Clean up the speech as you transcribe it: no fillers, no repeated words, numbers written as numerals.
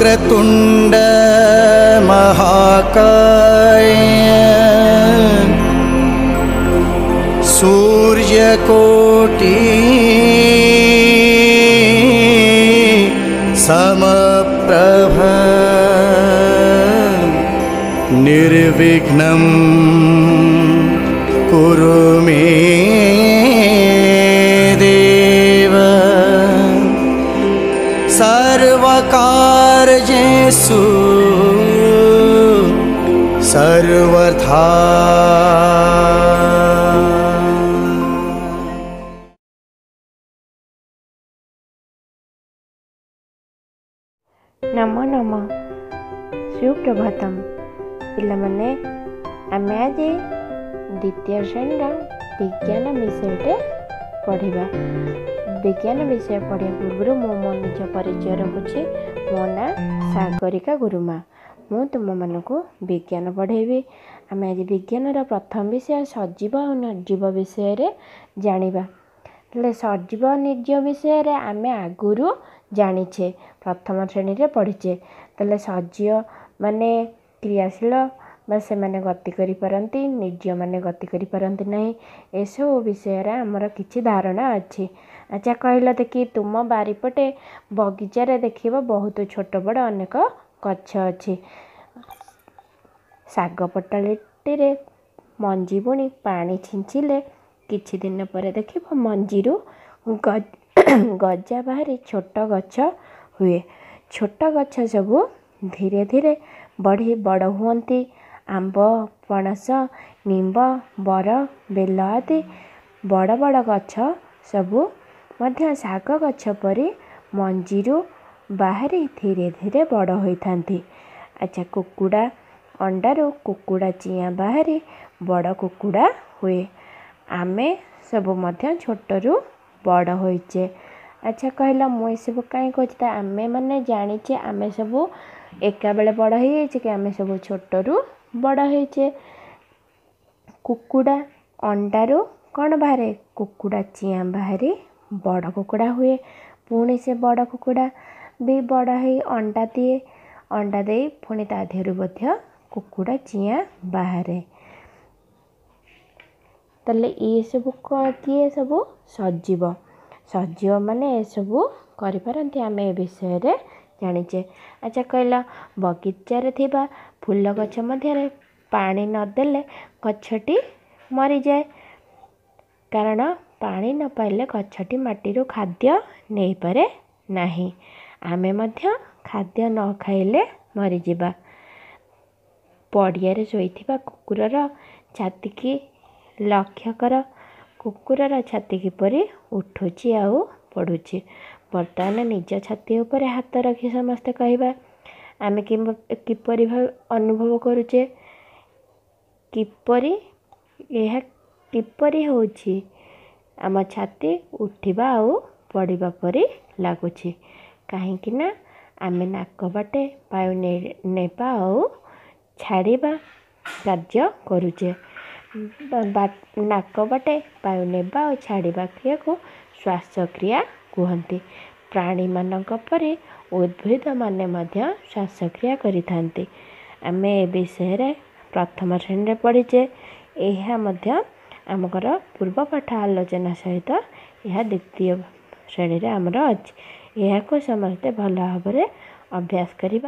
वक्रतुंड महाकाय सूर्यकोटि समप्रभ निर्विघ्नं कुरु मे देव सर्वकार्येषु सर्वथा। नमो नमः सुप्रभातम पिलामाने आमे आज द्वितीय श्रेणी विज्ञान विषय पढ़ा। विज्ञान विषय पढ़ा पूर्व मो निज परिचय रखुची। मो ना सागरिका गुरुमा। मु तुम मानक विज्ञान पढ़ेबी। आम आज विज्ञान प्रथम विषय सजीव और निर्जीव विषय जानिबा। सजीव और निर्जीव विषय आम आगुरु जानिछे प्रथम श्रेणी रे पढ़ीचे। तले सजीव माने क्रियाशील बा से माने गति करि परंती, निर्जीव माने गति करि परंती नहीं। एसो विषय रे हमर किछि धारणा अछि। अच्छा कहला देखि तुम बारीपटे बगीचा रे देखिबो बहुत छोट बड़ अनेक गछ अछि। साग पटालीटी रे मंजी बुणी पानी छिंचिले किछि दिन पर देखिबो मंजीरु गजा बाहरी छोट गछ हुए। छोट गछ सबू धीरे धीरे बढ़ी बड़ हुअंती। आंब, पणस, निंब, बर, बेल आदि बड़ बड़ गछ सबू मध्य साग गछ परी मंजीरु बाहरी धीरे धीरे बड़ होइथांती। अच्छा कुकुड़ा अंडारू कुकुड़ा चियाँ बाहरी बड़ कुकुड़ा हुए। आमे सबू मध्य छोटरू बड़ होइचे। अच्छा कहला मुझे सब कहीं कहते आमे मैंने जानीचे आमे सबू एका बेले बड़ हो कि आमे सबू छोटरू बड़ होइचे। कुकुड़ा अंडारू कौन बाहरे कुकुड़ा चियाँ बाहरी बड़ कुकुड़ा हुए। पुणी से बड़ कुकुड़ा भी बड़ हो अंडा दिए। अंडा दे पुणी ता देहरु मध्य कुकुड़ा चियाँ बाहरे। तले ये सबू किए सबू सजीव। सजीव माने सबू करि परंती आमे ए विषय रे जानिचे। अच्छा कहला बगीचा रे थिबा फूल गछ मध्य रे पानी न देले गछटी मरी जाए। कारण पानी न पाइले गछटी माटीरू खाद्य नहीं पारे नाही। आमे मध्य खाद्य न खाइले मरी जिबा। पड़िया रे सोईथिबा कुकुरर छाती की लक्ष्य कर। कुकुरर छाती किपरि उठुची आउ पड़ुची। बर्तमान निज छाती उपर हाथ रखी समस्ते कहबा आमे किपरि अनुभव करुचे किपरि यह किपरि होची। आम छाती उठिबा आउ पड़िबा परि लागुची। काहेकि ना आमे नाक बाटे वायु नेबा आउ छाड़िबा कार्य करुचे। नाक बाटे वायु नेबा और छाड़िबा क्रिया को श्वासक्रिया कहते। प्राणी मानक परि उद्भिद माने मध्य श्वासक्रिया करिथांती। आमे ए विषय रे प्रथम श्रेणी पढ़ीचे। यह मध्य आमकर पूर्व पाठ आलोचना सहित यह द्वितीय श्रेणी रे आमर अछि। यह को समस्ते भल भाव अभ्यास करिबा।